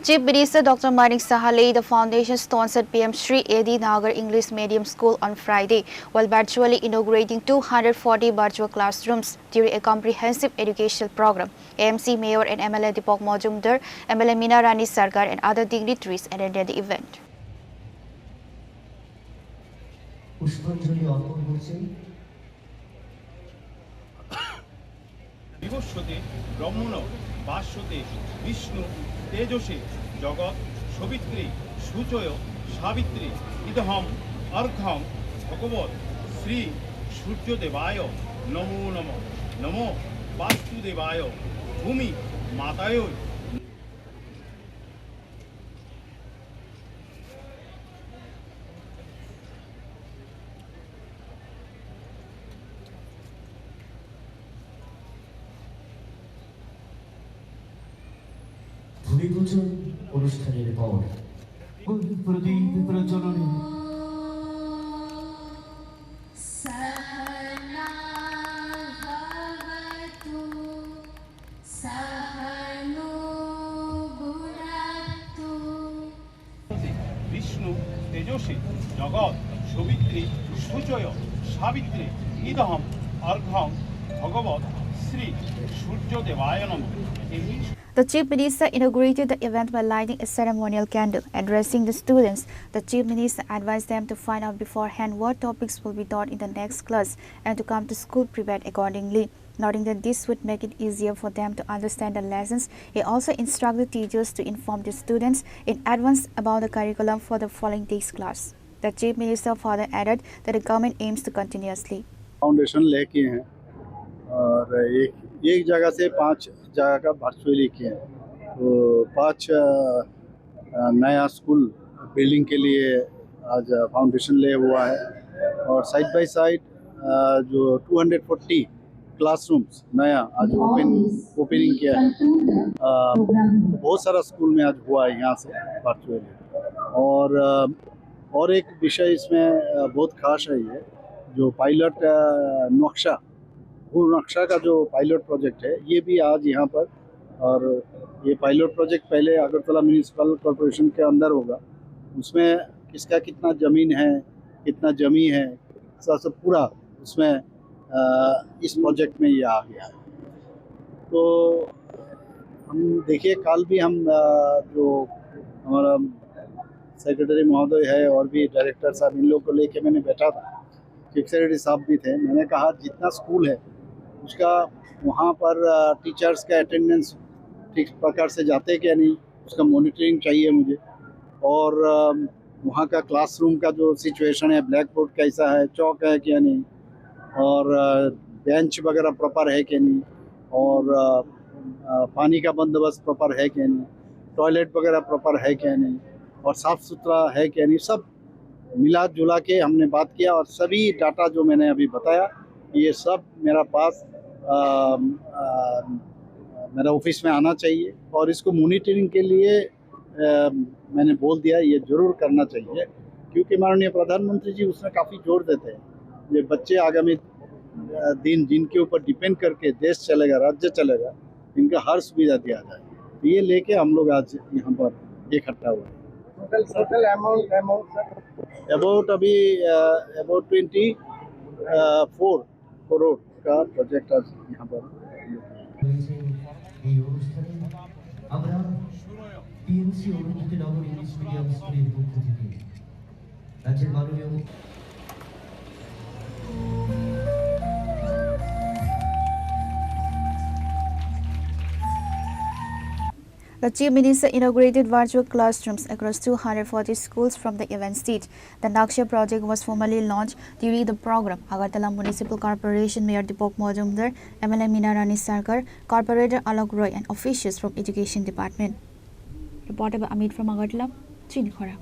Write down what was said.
Chief Minister Dr. Manik Saha laid the foundation stones at PM Sri A.D. Nagar English Medium School on Friday, while virtually inaugurating 240 virtual classrooms during a comprehensive educational program. AMC Mayor and MLA Deepak Majumdar, MLA Meena Rani Sarkar and other dignitaries attended the event. বিভস্যতে ব্রহ্মণ বাস্যতে Vishnu তেজসে জগৎ সবিত্রী সুচয় সাবিত্রী ইদহম অর্ঘম ভগবত শ্রী সূর্যদেবায় নমো নমঃ নমো বাস্তুদেবায় ভূমি মাতায় ভূমিপূজন অনুষ্ঠানের পর প্রদীপ প্রজ্বলনে বিষ্ণু তেজসী জগৎ সবিত্রী সুচয় সাবিত্রী ইদহম অর্ঘম ভগবত শ্রী সূর্যদেবায় নমঃ। The Chief Minister inaugurated the event by lighting a ceremonial candle. Addressing the students, the Chief Minister advised them to find out beforehand what topics will be taught in the next class and to come to school prepared accordingly. Noting that this would make it easier for them to understand the lessons, he also instructed teachers to inform the students in advance about the curriculum for the following day's class. The Chief Minister further added that the government aims to continuously foundation लेके हैं और एक जगह से 5 जगह का virtually किए हैं। तो 5 नया स्कूल बिल्डिंग के लिए आज फाउंडेशन ले हुआ है और साइड बाय साइड जो 240 क्लासरूम्स नया आज ओपनिंग किया है। बहुत सारा स्कूल में आज हुआ है यहाँ से वर्चुअली। और एक विषय इसमें बहुत खास है, ये जो पायलट नक्शा नक्शा का जो पायलट प्रोजेक्ट है, ये भी आज यहाँ पर, और ये पायलट प्रोजेक्ट पहले अगरतला म्यूनिसिपल कॉरपोरेशन के अंदर होगा। उसमें किसका कितना ज़मीन है, कितना जमी है, सब पूरा उसमें इस प्रोजेक्ट में ये आ गया है। तो हम देखिए, कल भी हम जो हमारा सेक्रेटरी महोदय है और भी डायरेक्टर साहब, इन लोग को लेके मैंने बैठा था, चीफ सेक्रेटरी साहब भी थे। मैंने कहा जितना स्कूल है उसका वहाँ पर टीचर्स का अटेंडेंस ठीक प्रकार से जाते क्या नहीं, उसका मॉनिटरिंग चाहिए मुझे। और वहाँ का क्लासरूम का जो सिचुएशन है, ब्लैक बोर्ड कैसा है, चौक है क्या नहीं, और बेंच वगैरह प्रॉपर है क्या नहीं, और पानी का बंदोबस्त प्रॉपर है क्या नहीं, टॉयलेट वगैरह प्रॉपर है क्या नहीं, और साफ़ सुथरा है क्या नहीं, सब मिला जुला के हमने बात किया। और सभी डाटा जो मैंने अभी बताया, ये सब मेरा पास मेरा ऑफिस में आना चाहिए। और इसको मॉनिटरिंग के लिए मैंने बोल दिया, ये ज़रूर करना चाहिए, क्योंकि माननीय प्रधानमंत्री जी उसमें काफ़ी जोर देते हैं। ये बच्चे आगामी दिन जिनके ऊपर डिपेंड करके देश चलेगा, राज्य चलेगा, इनका हर सुविधा दिया जाए। तो ये लेके हम लोग आज यहाँ पर इकट्ठा हुए हैं। टोटल अबाउट अभी अबाउट 24 करोड़ का प्रोजेक्ट आज यहाँ पर। এই অনুষ্ঠানে আমরা টিএমসি অরুন্ধতী নগর ইংলিশ মিডিয়াম স্কুলের পক্ষ থেকে রাজ্যের মাননীয় The Chief Minister inaugurated virtual classrooms across 240 schools from the event stage. The Naksha project was formally launched during the program. Agartala Municipal Corporation Mayor Deepak Majumdar, MLA Meena Rani Sarkar, Corporator Alok Roy and officials from Education Department. Reporter by Amit from Agartala, Chinkhora.